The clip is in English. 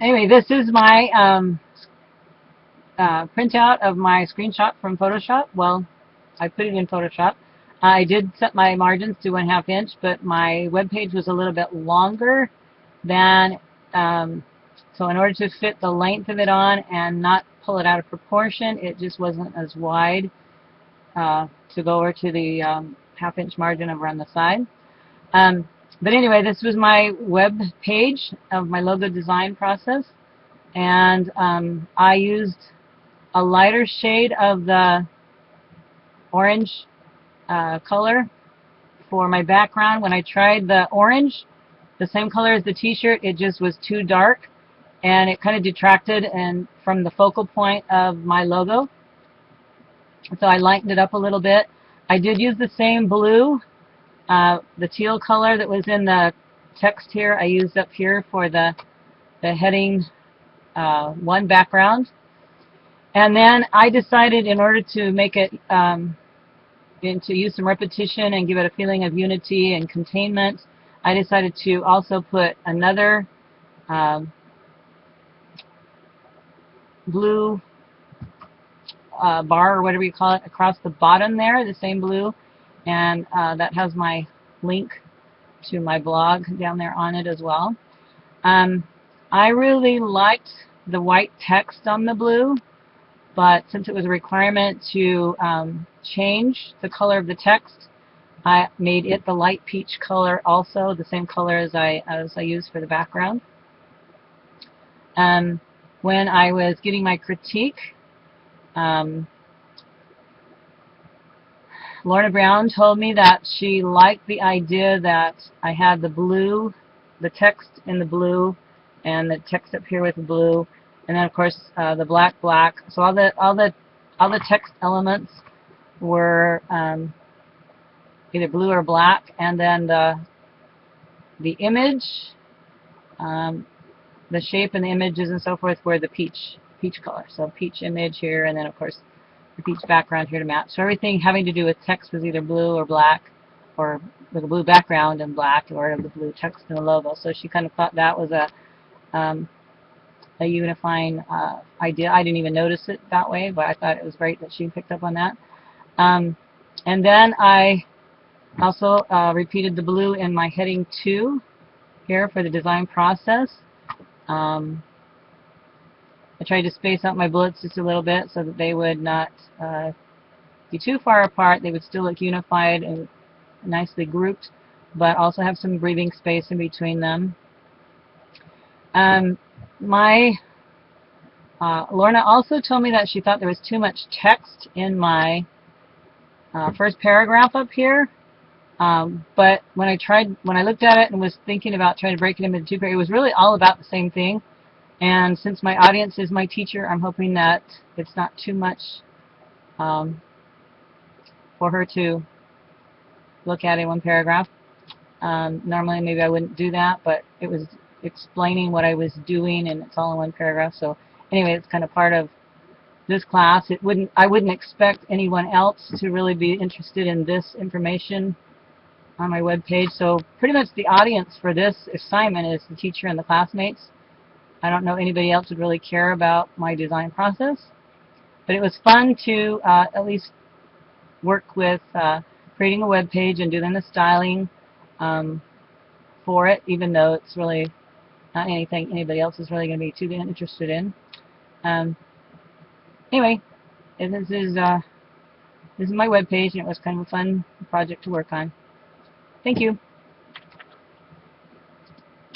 Anyway, this is my printout of my screenshot from Photoshop. Well, I put it in Photoshop. I did set my margins to 1/2 inch, but my web page was a little bit longer than, so in order to fit the length of it on and not pull it out of proportion, it just wasn't as wide to go over to the 1/2 inch margin over on the side. But anyway, this was my web page of my logo design process, and I used a lighter shade of the orange color for my background. When I tried the orange, the same color as the t-shirt, it just was too dark, and it kind of detracted from the focal point of my logo. So I lightened it up a little bit. I did use the same blue, the teal color that was in the text here. I used up here for the heading 1 background. And then I decided, in order to make it, to use some repetition and give it a feeling of unity and containment, I decided to also put another blue bar, or whatever you call it, across the bottom there, the same blue, and that has my link to my blog down there on it as well. I really liked the white text on the blue, but since it was a requirement to change the color of the text, I made it the light peach color also, the same color as I used for the background. When I was getting my critique, Lorna Brown told me that she liked the idea that I had the blue, the text in the blue, and the text up here with the blue, and then of course the black. So all the text elements were either blue or black, and then the image, the shape and the images and so forth were the peach color. So peach image here, and then of course the peach background here to match. So everything having to do with text was either blue or black, or with a blue background and black, or the blue text in the logo. So she kind of thought that was a unifying idea. I didn't even notice it that way, but I thought it was great that she picked up on that. And then I also repeated the blue in my heading 2 here for the design process. I tried to space out my bullets just a little bit so that they would not be too far apart. They would still look unified and nicely grouped, but also have some breathing space in between them. Lorna also told me that she thought there was too much text in my first paragraph up here. But when I looked at it and was thinking about trying to break it into 2 paragraphs, it was really all about the same thing. And since my audience is my teacher, I'm hoping that it's not too much for her to look at in 1 paragraph. Normally maybe I wouldn't do that, but it was explaining what I was doing, and it's all in 1 paragraph. So anyway, it's kind of part of this class. I wouldn't expect anyone else to really be interested in this information on my web page. So pretty much the audience for this assignment is the teacher and the classmates. I don't know anybody else would really care about my design process, but it was fun to at least work with creating a web page and doing the styling for it, even though it's really not anything anybody else is really going to be too interested in. Anyway, this is my web page, and it was kind of a fun project to work on. Thank you.